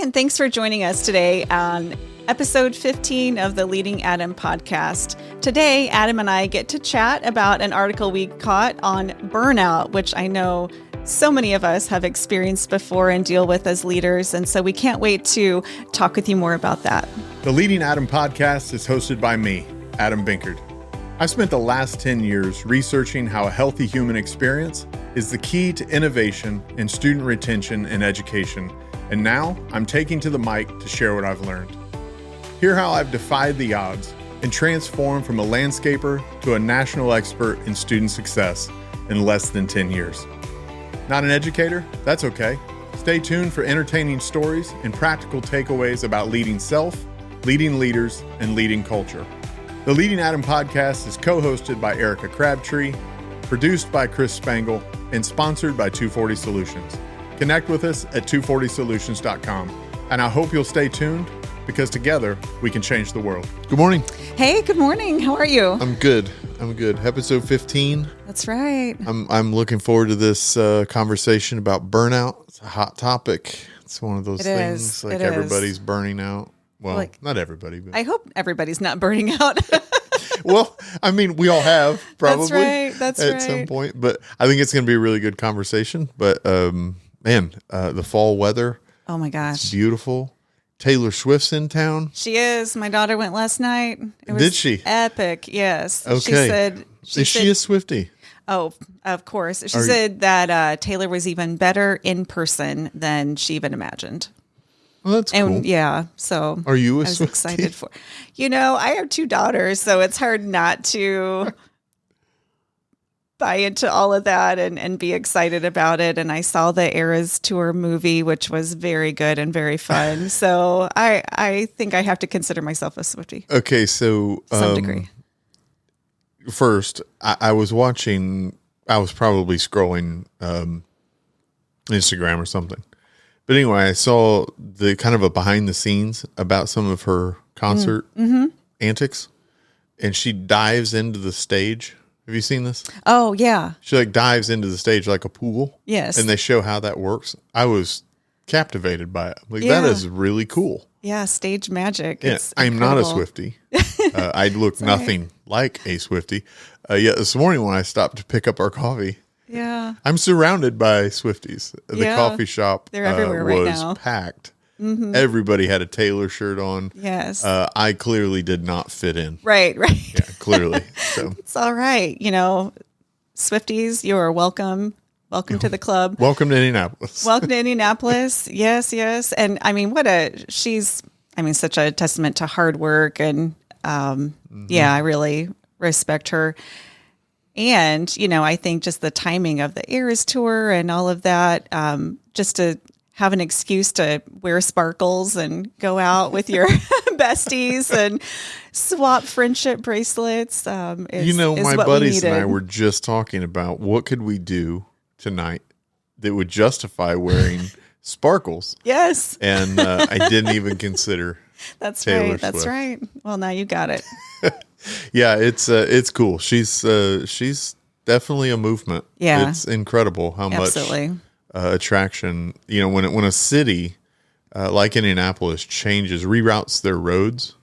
and thanks for joining us today on episode 15 of the Leading Adam podcast. Today, Adam and I get to chat about an article we caught on burnout, which I know so many of us have experienced before and deal with as leaders. And so we can't wait to talk with you more about that. The Leading Adam podcast is hosted by me, Adam Binkerd. I've spent the last 10 years researching how a healthy human experience is the key to innovation in student retention and education. And now I'm taking to the mic to share what I've learned. Hear how I've defied the odds and transformed from a landscaper to a national expert in student success in less than 10 years. Not an educator? That's okay. Stay tuned for entertaining stories and practical takeaways about leading self, leading leaders, and leading culture. The Leading Adam podcast is co-hosted by Erika Crabtree, produced by Chris Spangle, and sponsored by 240 Solutions. Connect with us at 240solutions.com. And I hope you'll stay tuned because together we can change the world. Good morning. Hey, good morning. How are you? I'm good. Episode 15. That's right. I'm looking forward to this conversation about burnout. It's a hot topic. It's one of those things like everybody's burning out. Well, not everybody, but I hope everybody's not burning out. Well, I mean, we all have probably That's at right. some point, but I think it's going to be a really good conversation. But the fall weather. Oh my gosh. It's beautiful. Taylor Swift's in town. She is. My daughter went last night. It was Did she? Epic. Yes. Okay. She said, Is she a Swiftie? Oh, of course. She said that Taylor was even better in person than she even imagined. Well, that's cool. And yeah, so Are you a I was Swiftie? excited for. I have two daughters, so it's hard not to buy into all of that and be excited about it. And I saw the Eras Tour movie, which was very good and very fun. So I think I have to consider myself a Swiftie. Okay, so To some degree. First, I was watching. I was probably scrolling Instagram or something. But anyway, I saw the kind of a behind the scenes about some of her concert antics, and she dives into the stage. Have you seen this? Oh, yeah. She dives into the stage like a pool. Yes. And they show how that works. I was captivated by it. Yeah. That is really cool. Yeah, stage magic. Yeah, It's I'm not a incredible. Swiftie. I look nothing like a Swiftie. Yet this morning when I stopped to pick up our coffee, Yeah. I'm surrounded by Swifties. The coffee shop They're everywhere right was now. packed. Everybody had a Taylor shirt on. Yes. I clearly did not fit in. Right. Yeah, clearly. So It's all right. Swifties, you are welcome. Welcome to the club. welcome to Indianapolis. Welcome to Indianapolis. Yes. And I mean, she's such a testament to hard work. And I really respect her. And, I think just the timing of the Eras Tour and all of that, just to have an excuse to wear sparkles and go out with your besties and swap friendship bracelets. Is my what buddies we and I needed. were just talking about what could we do tonight that would justify wearing sparkles. Yes, And I didn't even consider that's Taylor right. That's Swift. right. Well, now you got it. Yeah, it's cool. She's definitely a movement. Yeah. It's incredible how Absolutely. much attraction, when a city like Indianapolis reroutes their roads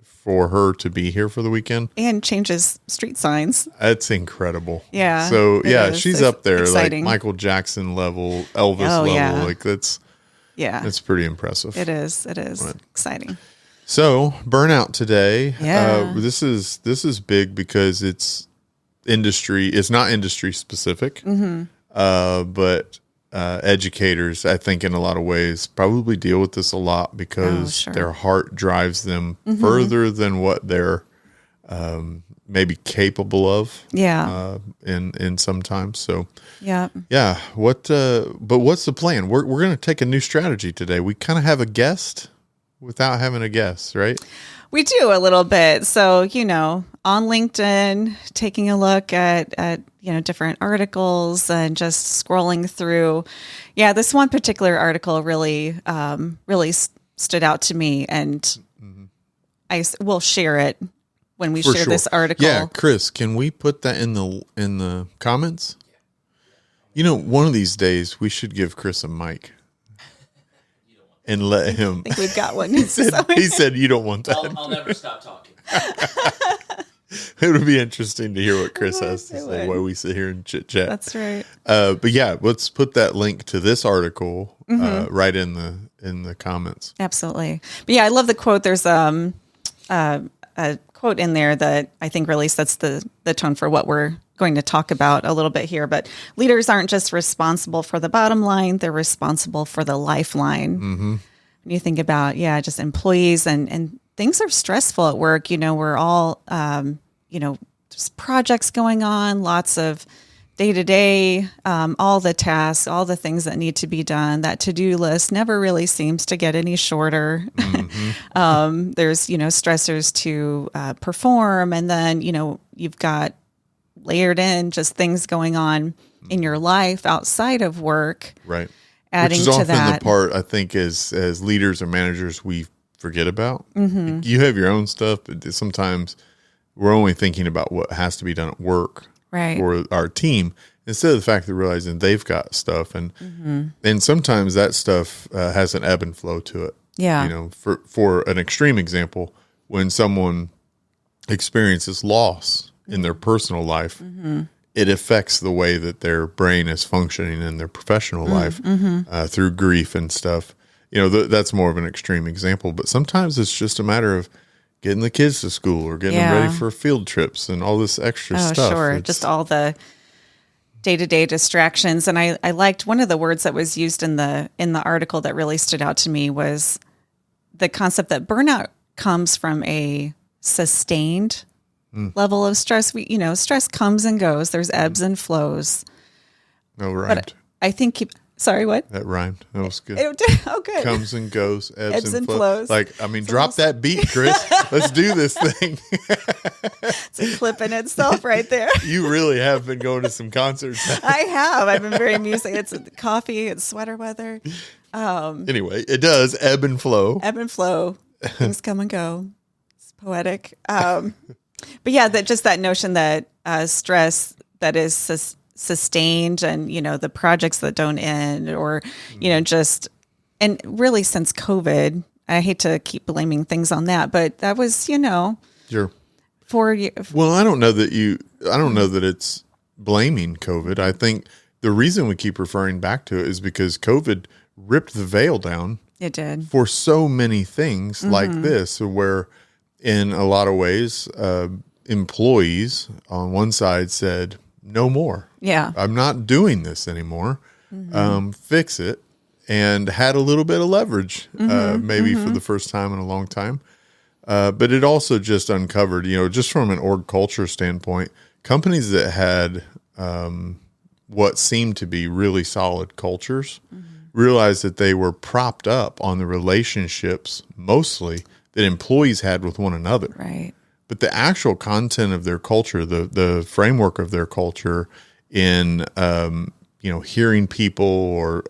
for her to be here for the weekend. And changes street signs. That's incredible. Yeah, So it yeah, is. she's It's up there exciting. like Michael Jackson level, Elvis Oh, level. yeah. That's Yeah, pretty impressive. it is. It is Right. exciting. So burnout today. Yeah. This is big because it's industry. It's not industry specific, but educators, I think, in a lot of ways, probably deal with this a lot because sure. their heart drives them further than what they're maybe capable of. Yeah. In sometimes. So Yeah. yeah. But what's the plan? We're going to take a new strategy today. We kind of have a guest without having a guest, right? We do a little bit. So, on LinkedIn, taking a look at different articles and just scrolling through. Yeah, this one particular article really stood out to me, and I will share it when we For share sure. this article. Yeah, Chris, can we put that in the comments? One of these days we should give Chris a mic. and let him. I think we've got one. He said, you don't want that. I'll never stop talking. It would be interesting to hear what Chris has to say while we sit here and chit chat. That's right. But yeah, let's put that link to this article right in the comments. Absolutely. But yeah, I love the quote. There's a quote in there that I think really sets the tone for what we're going to talk about a little bit here. But leaders aren't just responsible for the bottom line; they're responsible for the lifeline. Mm-hmm. When you think about just employees and things are stressful at work. We're all just projects going on, lots of day-to-day, all the tasks, all the things that need to be done. That to-do list never really seems to get any shorter. Mm-hmm. There's, stressors to perform. And then, you've got layered in just things going on in your life outside of work. Right. Adding Which is to often that. the part I think as leaders or managers we forget about. Mm-hmm. You have your own stuff, but sometimes we're only thinking about what has to be done at work. Right. For our team, instead of the fact that realizing they've got stuff, and sometimes that stuff has an ebb and flow to it. Yeah. For an extreme example, when someone experiences loss in their personal life, it affects the way that their brain is functioning in their professional life through grief and stuff. That's more of an extreme example, but sometimes it's just a matter of getting the kids to school or getting them ready for field trips and all this extra stuff. Sure. Just all the day-to-day distractions. And I liked one of the words that was used in the article that really stood out to me was the concept that burnout comes from a sustained level of stress. Stress comes and goes. There's ebbs and flows. No, rhymed. But I think sorry, what? That rhymed. That was good. Oh, good. Comes and goes, ebbs and flows. Drop that beat, Chris. Let's do this thing. It's a clip in itself right there. You really have been going to some concerts. I have. I've been very music. It's coffee. It's sweater weather. Anyway, it does ebb and flow. Ebb and flow. Things come and go. It's poetic. But yeah, that notion that stress that is sustained and, the projects that don't end or, and really since COVID, I hate to keep blaming things on that, but that was, Sure. 4 years. Well, I don't know that it's blaming COVID. I think the reason we keep referring back to it is because COVID ripped the veil down. It did. For so many things like this, where in a lot of ways, employees on one side said, no more. Yeah. I'm not doing this anymore. Fix it. And had a little bit of leverage, maybe for the first time in a long time. But it also just uncovered, just from an org culture standpoint, companies that had what seemed to be really solid cultures realized that they were propped up on the relationships mostly that employees had with one another. Right. But the actual content of their culture, the framework of their culture in, hearing people or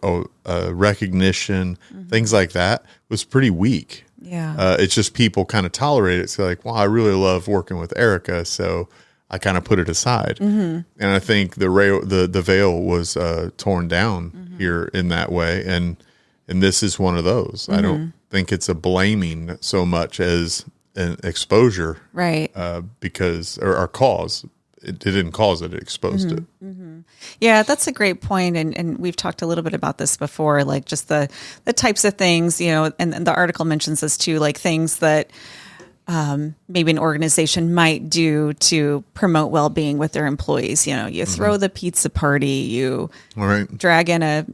recognition, things like that was pretty weak. Yeah. It's just people kind of tolerate it. So like, well, I really love working with Erika, so I kind of put it aside. And I think the veil was torn down here in that way. And this is one of those. I don't think it's a blaming so much as an exposure, right? Because our cause, it didn't cause it; it exposed it. Yeah, that's a great point, and we've talked a little bit about this before, like just the types of things, and the article mentions this too, like things that maybe an organization might do to promote well-being with their employees. You throw the pizza party, you drag in a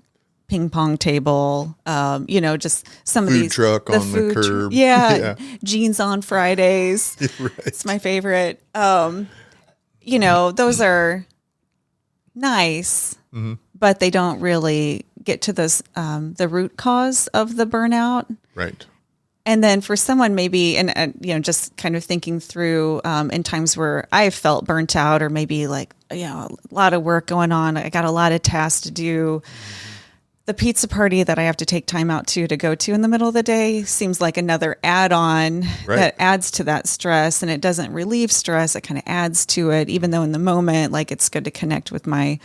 ping-pong table, just some of these. Food truck on the curb. Yeah, jeans on Fridays. Right. It's my favorite. Those are nice, but they don't really get to the root cause of the burnout. Right. And then for someone maybe, and just kind of thinking through in times where I've felt burnt out or maybe like, a lot of work going on, I got a lot of tasks to do. The pizza party that I have to take time out to go to in the middle of the day seems like another add-on that adds to that stress, and it doesn't relieve stress. It kind of adds to it, even though in the moment, like it's good to connect with my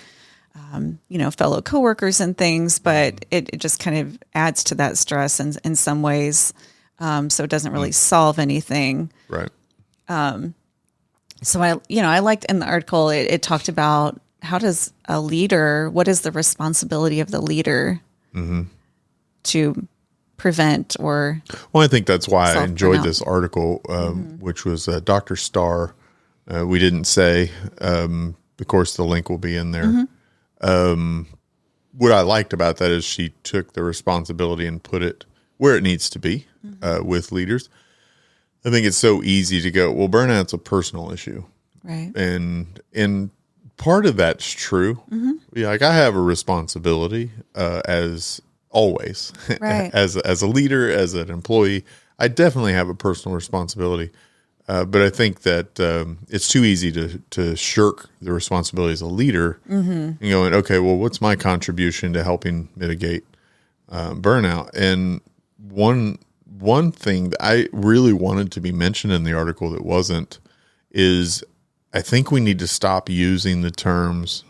fellow coworkers and things, but it just kind of adds to that stress in some ways. So it doesn't really solve anything. Right. So I liked in the article, it talked about what is the responsibility of the leader to prevent or. Well, I think that's why I enjoyed burnout. this article, which was Dr. Starr. We didn't say, of course, the link will be in there. What I liked about that is she took the responsibility and put it where it needs to be with leaders. I think it's so easy to go, well, burnout's a personal issue. Right. And part of that's true. Yeah, like I have a responsibility as always, Right. as a leader, as an employee. I definitely have a personal responsibility. But I think that it's too easy to shirk the responsibility as a leader and going, okay, well, what's my contribution to helping mitigate burnout? And one thing that I really wanted to be mentioned in the article that wasn't is I think we need to stop using the terms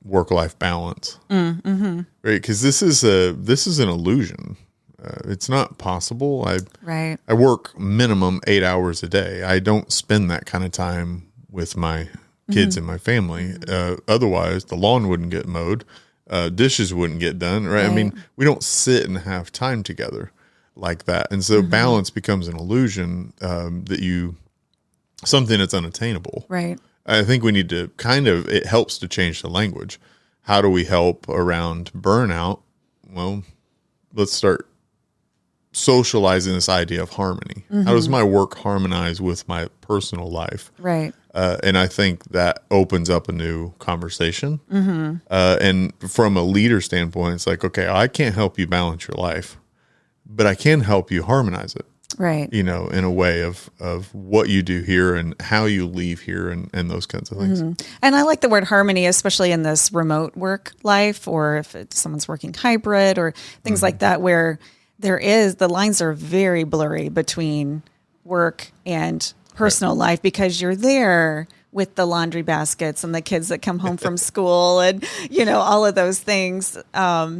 work-life balance, right? Because this is an illusion. It's not possible. Right. I work minimum 8 hours a day. I don't spend that kind of time with my kids and my family. Otherwise, the lawn wouldn't get mowed, dishes wouldn't get done. Right? I mean, we don't sit and have time together like that. And so balance becomes an illusion something that's unattainable. Right. I think we need to it helps to change the language. How do we help around burnout? Well, let's start socializing this idea of harmony. How does my work harmonize with my personal life? Right. And I think that opens up a new conversation. And from a leader standpoint, it's like, okay, I can't help you balance your life, but I can help you harmonize it. Right. In a way of what you do here and how you leave here and those kinds of things. And I like the word harmony, especially in this remote work life, or if someone's working hybrid or things like that, where the lines are very blurry between work and personal life, because you're there with the laundry baskets and the kids that come home from school and, all of those things.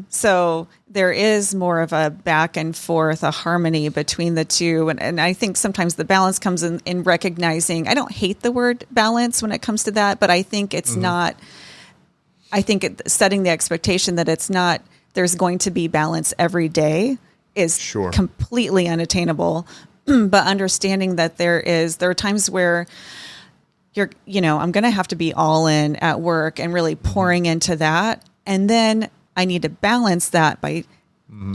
So there is more of a back and forth, a harmony between the two. And I think sometimes the balance comes in recognizing, I don't hate the word balance when it comes to that, but I think it's not, setting the expectation that it's not, there's going to be balance every day is completely unattainable. But understanding that there are times where I'm going to have to be all in at work and really pouring into that. And then I need to balance that by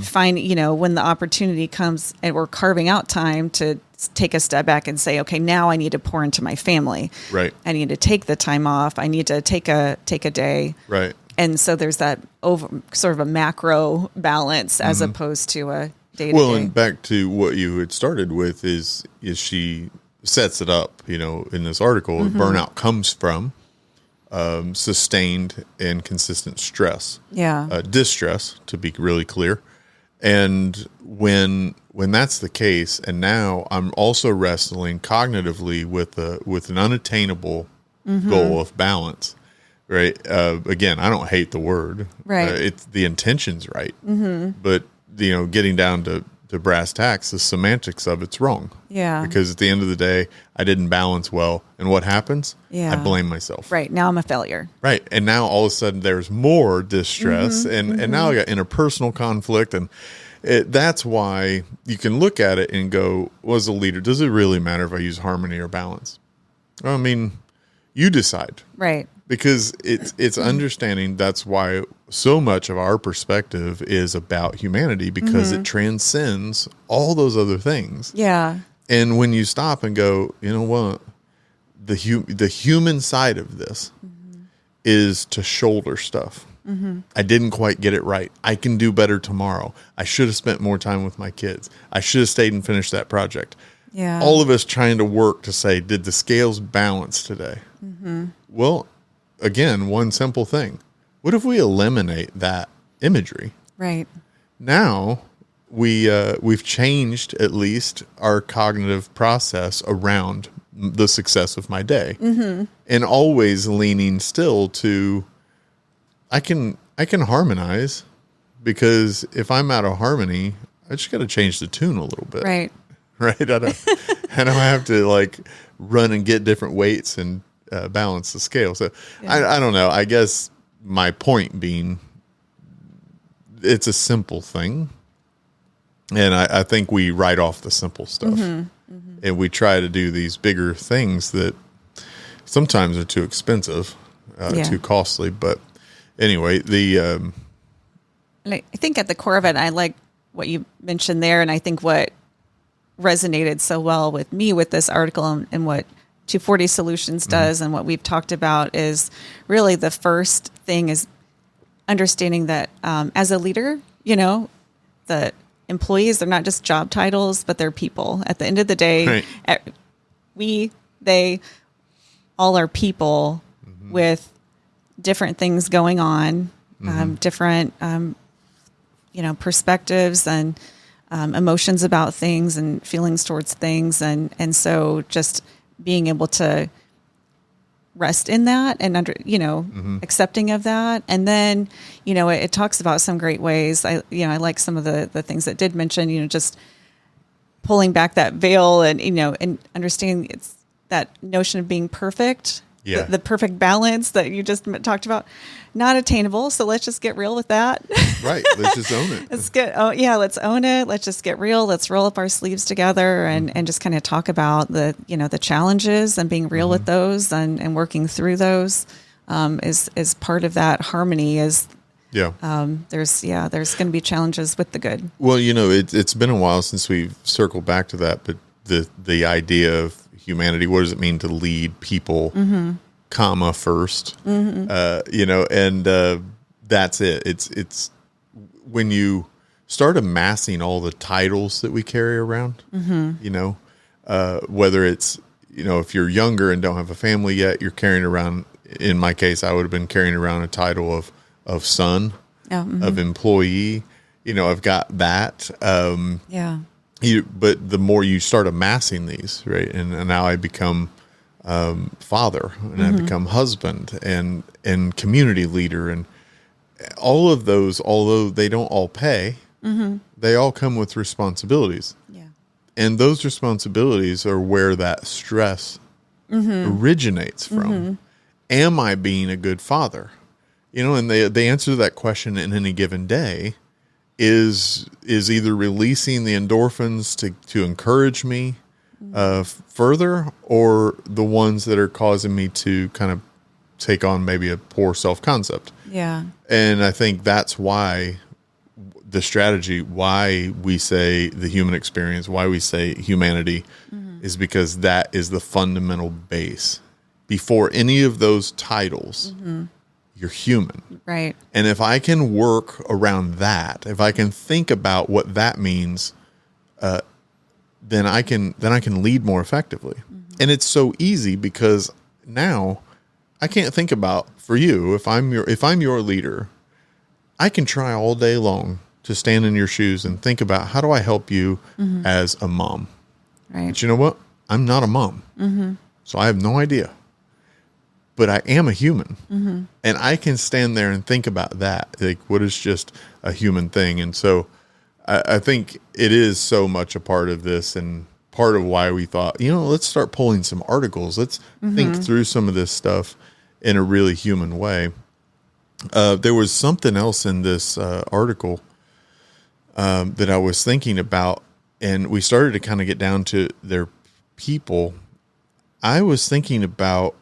finding, when the opportunity comes and we're carving out time to take a step back and say, okay, now I need to pour into my family. Right. I need to take the time off. I need to take a day. Right. And so there's that sort of a macro balance as opposed to a day-to-day. Well, and back to what you had started with is she sets it up, in this article. Burnout comes from sustained and consistent stress. Yeah. Distress, to be really clear. And when that's the case, and now I'm also wrestling cognitively with an unattainable goal of balance. Right. Again, I don't hate the word. Right. It's the intention's right. But getting down to brass tacks, the semantics of it's wrong. Yeah. Because at the end of the day, I didn't balance well. And what happens? Yeah. I blame myself. Right. Now I'm a failure. Right. And now all of a sudden there's more distress and now I got interpersonal conflict. And that's why you can look at it and go, well, as a leader, does it really matter if I use harmony or balance? Well, I mean, you decide. Right. Because it's understanding that's why so much of our perspective is about humanity, because it transcends all those other things. Yeah. And when you stop and go, you know what, the human side of this is to shoulder stuff. I didn't quite get it right. I can do better tomorrow. I should have spent more time with my kids. I should have stayed and finished that project. Yeah. All of us trying to work to say, did the scales balance today? Well, again, one simple thing. What if we eliminate that imagery? Right. Now we've changed at least our cognitive process around the success of my day, and always leaning still to, I can harmonize, because if I'm out of harmony, I just got to change the tune a little bit. Right. Right. I don't have to like run and get different weights and balance the scale. So I don't know. I guess my point being, it's a simple thing. And I think we write off the simple stuff, and we try to do these bigger things that sometimes are too expensive, too costly. But anyway, and I think at the core of it, I like what you mentioned there. And I think what resonated so well with me with this article and what 240 Solutions does and what we've talked about is really the first thing is understanding that as a leader, the employees, they're not just job titles, but they're people. At the end of the day, they all are people with different things going on, different, perspectives and emotions about things and feelings towards things. And so just being able to rest in that and accepting of that. And then, it talks about some great ways. I like some of the things that did mention, just pulling back that veil and, and understanding it's that notion of being perfect, the perfect balance that you just talked about, not attainable. So let's just get real with that. Right. Let's just own it. Let's own it. Let's just get real. Let's roll up our sleeves together and just kind of talk about the challenges and being real with those and working through those is part of that harmony there's going to be challenges with the good. Well, it's been a while since we've circled back to that, but the idea of humanity, what does it mean to lead people, comma first, and that's it. It's when you start amassing all the titles that we carry around, whether it's, if you're younger and don't have a family yet, you're carrying around, in my case, I would have been carrying around a title of son, of employee, I've got that. But the more you start amassing these, right, and now I become father, and I become husband, and community leader, and all of those, although they don't all pay, they all come with responsibilities. Yeah, and those responsibilities are where that stress originates from. Am I being a good father? And the answer to that question in any given day is either releasing the endorphins to encourage me further, or the ones that are causing me to kind of take on maybe a poor self-concept. Yeah. And I think that's why the strategy, why we say the human experience, why we say humanity, is because that is the fundamental base. Before any of those titles, you're human. Right. And if I can work around that, if I can think about what that means, then I can lead more effectively. And it's so easy because now I can't think about, for you, if I'm your leader, I can try all day long to stand in your shoes and think about, how do I help you as a mom? Right. But you know what? I'm not a mom. So I have no idea. But I am a human, and I can stand there and think about that. Like, what is just a human thing? And so I think it is so much a part of this, and part of why we thought, let's start pulling some articles. Let's think through some of this stuff in a really human way. There was something else in this article that I was thinking about, and we started to kind of get down to their people. I was thinking about,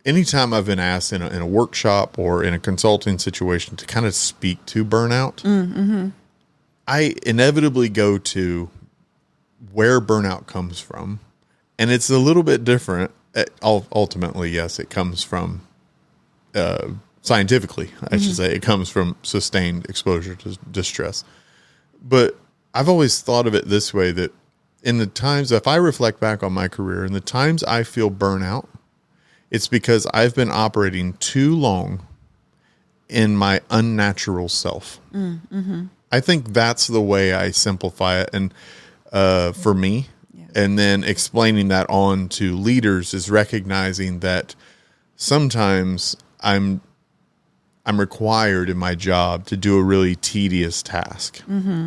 anytime I've been asked in a workshop or in a consulting situation to kind of speak to burnout, I inevitably go to where burnout comes from. And it's a little bit different. Ultimately, yes, it comes from, scientifically, I should say, it comes from sustained exposure to distress. But I've always thought of it this way, that in the times, if I reflect back on my career, in the times I feel burnout, it's because I've been operating too long in my unnatural self. I think that's the way I simplify it. And for me, and then explaining that on to leaders is recognizing that sometimes I'm I'm required in my job to do a really tedious task.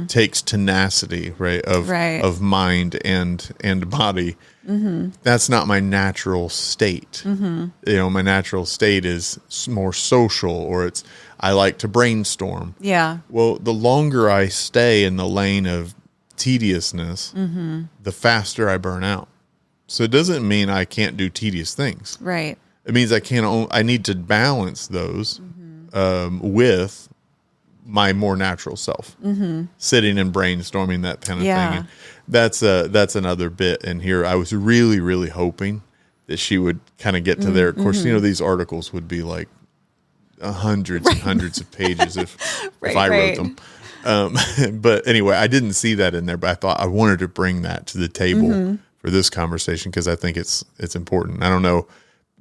Takes tenacity, right, of mind and body. That's not my natural state. My natural state is more social, or I like to brainstorm. Yeah. Well, the longer I stay in the lane of tediousness, the faster I burn out. So it doesn't mean I can't do tedious things. Right. It means I need to balance those with my more natural self, sitting and brainstorming, that kind of thing. And that's another bit in here. I was really, really hoping that she would kind of get to there. Of course, these articles would be like hundreds and hundreds of pages if I wrote them. But anyway, I didn't see that in there, but I thought I wanted to bring that to the table for this conversation because I think it's important. I don't know,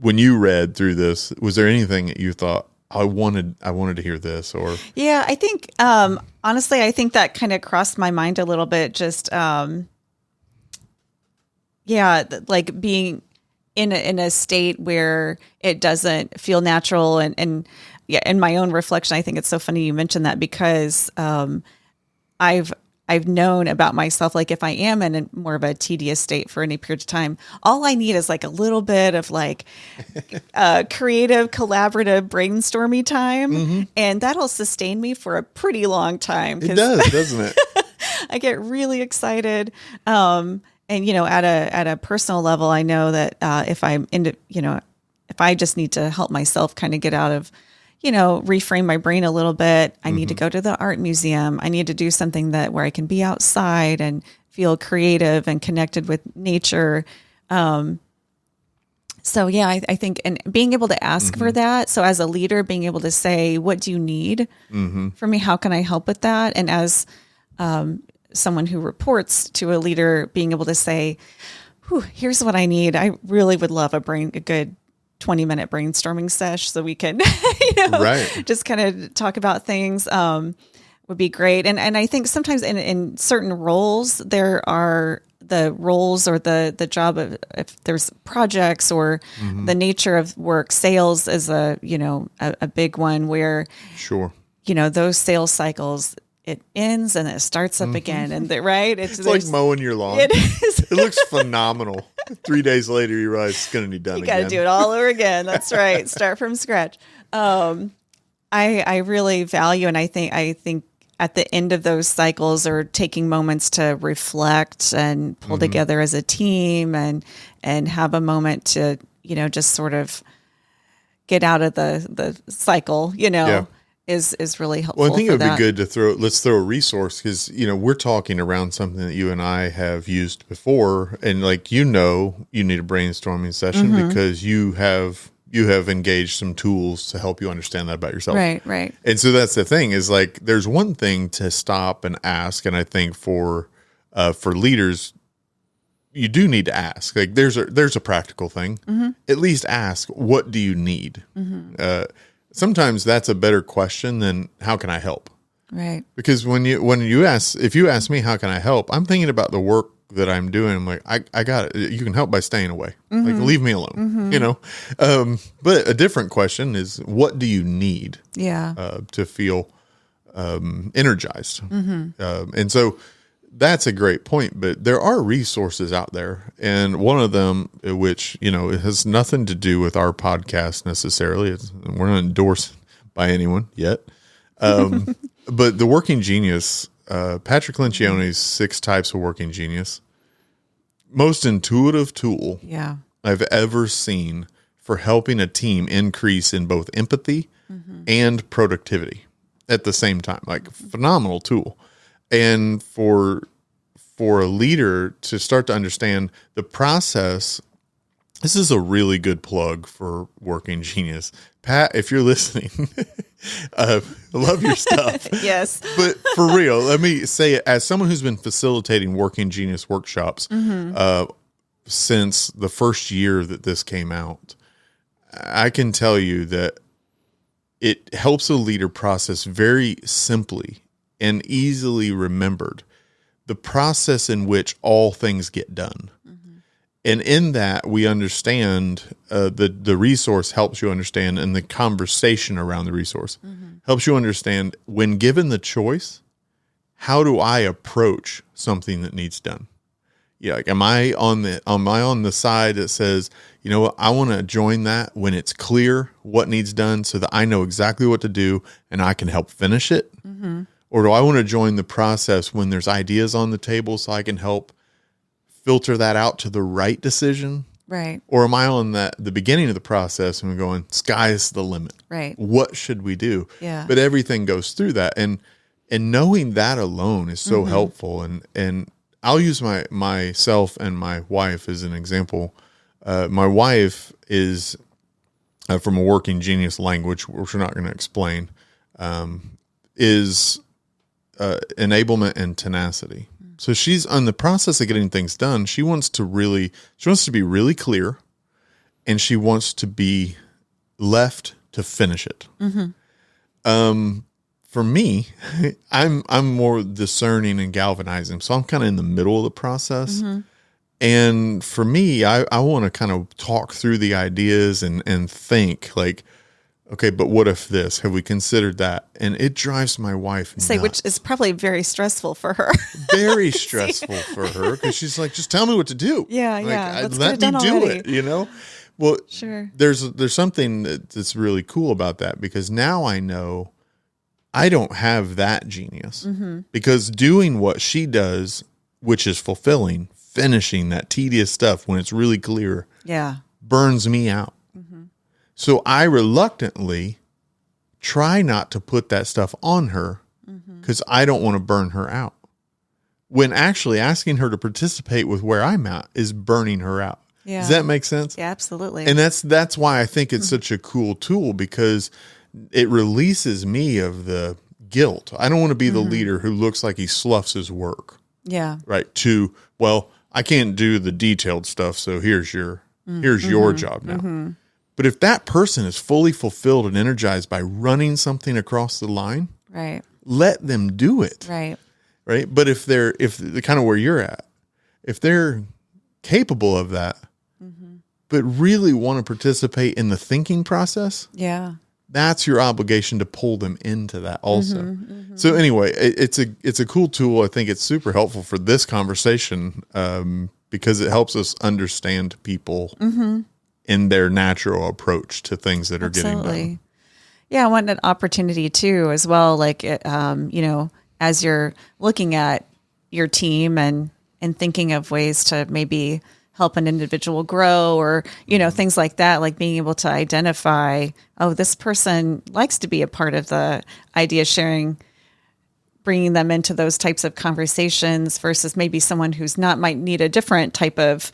when you read through this, was there anything that you thought, I wanted to hear this? Or yeah, I think honestly, I think that kind of crossed my mind a little bit. Just like being in a state where it doesn't feel natural, and yeah, in my own reflection, I think it's so funny you mentioned that because I've known about myself, like if I am in a more of a tedious state for any period of time, all I need is like a little bit of like creative, collaborative, brainstorming time. And that'll sustain me for a pretty long time. It does, doesn't it? I get really excited. And, at a personal level, I know that if I'm into, if I just need to help myself kind of get out of, reframe my brain a little bit. I need to go to the art museum. I need to do something where I can be outside and feel creative and connected with nature. So yeah, I think, and being able to ask for that. So as a leader, being able to say, what do you need from me? How can I help with that? And as someone who reports to a leader, being able to say, here's what I need. I really would love a good 20-minute brainstorming sesh so we can, just kind of talk about things would be great. And I think sometimes in certain roles, there are the roles or the job of, if there's projects or the nature of work, sales is a big one where, those sales cycles, it ends and it starts up again. And it's like mowing your lawn. It is. It looks phenomenal. 3 days later, you realize it's going to be done again. You got to do it all over again. That's right. Start from scratch. I really value, and I think at the end of those cycles, or taking moments to reflect and pull together as a team and have a moment to, just sort of get out of the cycle, is really helpful. Well, I think it would be good to let's throw a resource, because, we're talking around something that you and I have used before. And like, you need a brainstorming session because you have engaged some tools to help you understand that about yourself. Right. And so that's the thing, is like, there's one thing to stop and ask. And I think for leaders, you do need to ask. Like, there's a practical thing. At least ask, what do you need? Sometimes that's a better question than how can I help? Right. Because if you ask me, how can I help? I'm thinking about the work that I'm doing. I'm like, I got it. You can help by staying away. Like, leave me alone, but a different question is, what do you need to feel energized? And so that's a great point, but there are resources out there. And one of them, which, it has nothing to do with our podcast necessarily. We're not endorsed by anyone yet. But the Working Genius, Patrick Lencioni's 6 Types of Working Genius, most intuitive tool I've ever seen for helping a team increase in both empathy and productivity at the same time. Like, phenomenal tool. And for a leader to start to understand the process, this is a really good plug for Working Genius. Pat, if you're listening, I love your stuff. Yes. But for real, let me say it, as someone who's been facilitating Working Genius workshops since the first year that this came out, I can tell you that it helps a leader process very simply and easily remembered the process in which all things get done. And in that, we understand the resource helps you understand, and the conversation around the resource helps you understand, when given the choice, how do I approach something that needs done? Yeah, like, am I on the side that says, you know what, I want to join that when it's clear what needs done so that I know exactly what to do and I can help finish it? Or do I want to join the process when there's ideas on the table so I can help filter that out to the right decision? Right. Or am I on the beginning of the process and we're going, sky's the limit? Right. What should we do? Yeah. But everything goes through that. And knowing that alone is so helpful. And I'll use myself and my wife as an example. My wife is from a working genius language, which we're not going to explain, is enablement and tenacity. So she's on the process of getting things done. She wants to be really clear, and she wants to be left to finish it. For me, I'm more discerning and galvanizing. So I'm kind of in the middle of the process. And for me, I want to kind of talk through the ideas and think like, okay, but what if this? Have we considered that? And it drives my wife nuts. Which is probably very stressful for her. Very stressful for her, because she's like, just tell me what to do. Yeah, Like, let me do it, you know? Well, sure. There's something that's really cool about that, because now I know I don't have that genius. Because doing what she does, which is fulfilling, finishing that tedious stuff when it's really clear, burns me out. So I reluctantly try not to put that stuff on her, because I don't want to burn her out. When actually asking her to participate with where I'm at is burning her out. Yeah. Does that make sense? Yeah, absolutely. And that's why I think it's such a cool tool, because it releases me of the guilt. I don't want to be the leader who looks like he sloughs his work. Yeah. Right. Well, I can't do the detailed stuff, so here's your job now. But if that person is fully fulfilled and energized by running something across the line, right, let them do it. Right. Right. But if they're kind of where you're at, if they're capable of that, but really want to participate in the thinking process, that's your obligation to pull them into that also. So anyway, it's a cool tool. I think it's super helpful for this conversation, because it helps us understand people in their natural approach to things that are getting done. Yeah, I want an opportunity too, as well. Like, as you're looking at your team and thinking of ways to maybe help an individual grow, or, things like that, like being able to identify, oh, this person likes to be a part of the idea sharing, bringing them into those types of conversations versus maybe someone who's not, might need a different type of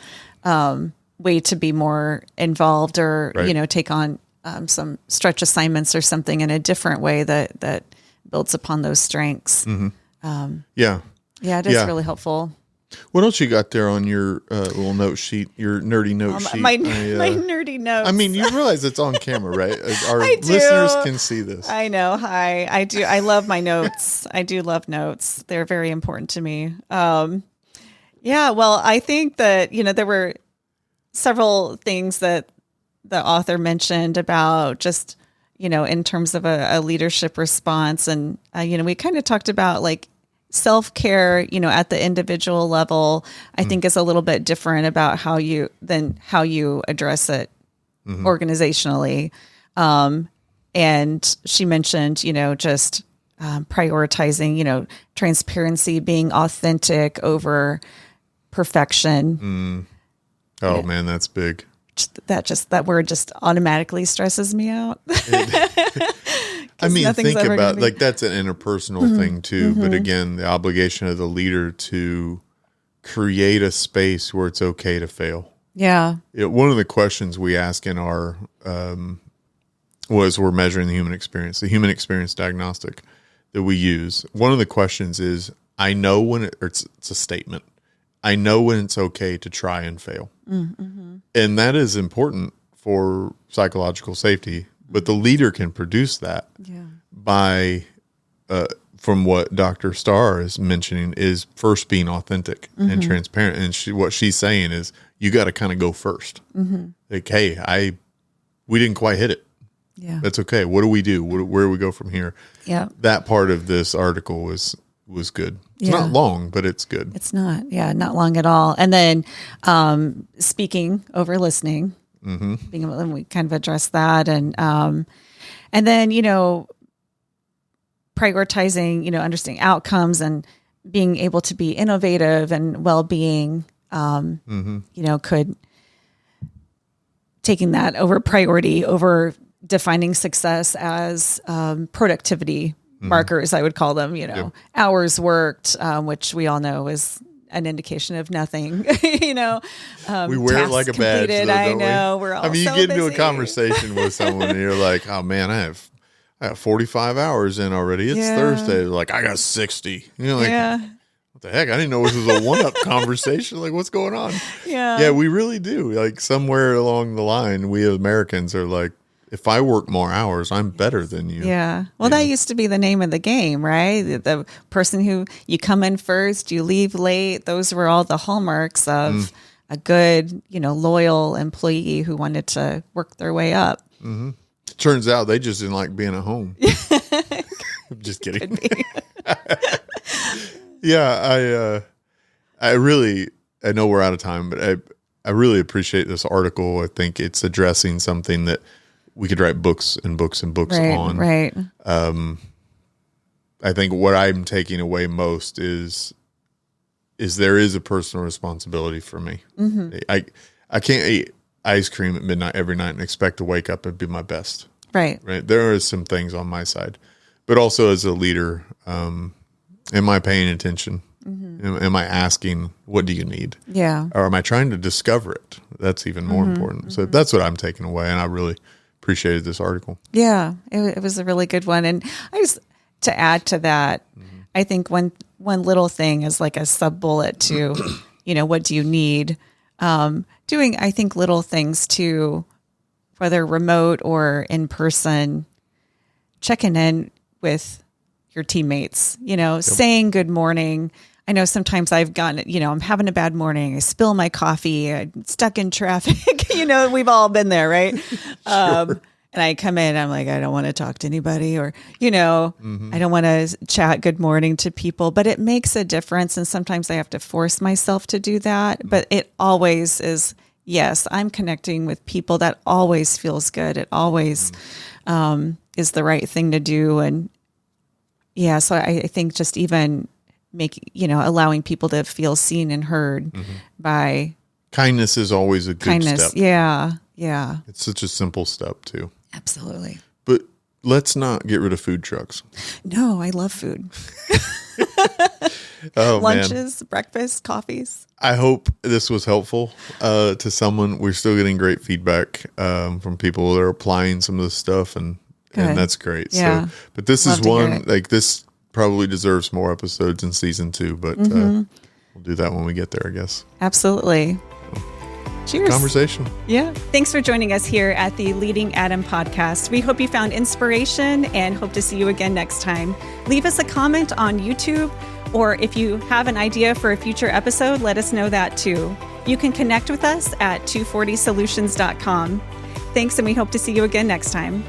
way to be more involved, or, take on some stretch assignments or something in a different way that builds upon those strengths. It is really helpful. What else you got there on your little note sheet, your nerdy note sheet? My nerdy notes. I mean, you realize it's on camera, right? Our I do. listeners can see this. I know. Hi. I do. I love my notes. I do love notes. They're very important to me. Well, I think that, there were several things that the author mentioned about just, in terms of a leadership response. And, we kind of talked about like self-care, at the individual level, I think is a little bit different about how you address it organizationally. And she mentioned, just prioritizing, transparency, being authentic over perfection. Oh man, that's big. That word just automatically stresses me out. I mean, think about like that's an interpersonal thing too. But again, the obligation of the leader to create a space where it's okay to fail. Yeah. One of the questions we ask in our was we're measuring the human experience diagnostic that we use. One of the questions is, I know when it's a statement. I know when it's okay to try and fail. And that is important for psychological safety. But the leader can produce that by, from what Dr. Starr is mentioning, is first being authentic and transparent. And what she's saying is, you got to kind of go first. Like, hey, we didn't quite hit it. Yeah. That's okay. What do we do? Where do we go from here? Yeah. That part of this article was good. It's not long, but it's good. It's not. Yeah, not long at all. And then speaking over listening, we kind of addressed that. And then, prioritizing, understanding outcomes and being able to be innovative and well-being, could taking that over priority over defining success as productivity markers, I would call them, hours worked, which we all know is an indication of nothing, we wear it like a badge. Though, I know. We're all you so get into busy. a conversation with someone and you're like, oh man, I have 45 hours in already. It's Thursday. They're like, I got 60. What the heck? I didn't know this was a one-up conversation. Like, what's going on? Yeah, we really do. Like, somewhere along the line, we as Americans are like, if I work more hours, I'm better than you. Yeah. Well, that used to be the name of the game, right? The person who you come in first, you leave late. Those were all the hallmarks of a good, loyal employee who wanted to work their way up. Turns out they just didn't like being at home. I'm just kidding. Yeah, I know we're out of time, but I really appreciate this article. I think it's addressing something that we could write books and books and books on. Right. I think what I'm taking away most is there is a personal responsibility for me. I can't eat ice cream at midnight every night and expect to wake up and be my best. Right. There are some things on my side, but also as a leader, am I paying attention? Am I asking, what do you need? Yeah. Or am I trying to discover it? That's even more important. So that's what I'm taking away. And I really appreciated this article. Yeah, it was a really good one. And to add to that, I think one little thing is like a sub bullet to, what do you need? Doing, I think, little things to, whether remote or in person, checking in with your teammates, saying good morning. I know sometimes I've gotten, I'm having a bad morning. I spill my coffee. I'm stuck in traffic. We've all been there, right? Sure. And I come in, I'm like, I don't want to talk to anybody, or, I don't want to chat good morning to people, but it makes a difference. And sometimes I have to force myself to do that. But it always is, yes, I'm connecting with people. That always feels good. It always is the right thing to do. And yeah, so I think just even allowing people to feel seen and heard by kindness is always a good step. Yeah. Yeah. It's such a simple step too. Absolutely. But let's not get rid of food trucks. No, I love food. Lunches, breakfast, coffees. I hope this was helpful to someone. We're still getting great feedback from people that are applying some of this stuff, and that's great. Yeah. So, but this is one, like, this probably deserves more episodes in season 2, but we'll do that when we get there, I guess. Absolutely. Cheers. Conversation. Yeah. Thanks for joining us here at the Leading Adam podcast. We hope you found inspiration and hope to see you again next time. Leave us a comment on YouTube, or if you have an idea for a future episode, let us know that too. You can connect with us at 240solutions.com. Thanks, and we hope to see you again next time.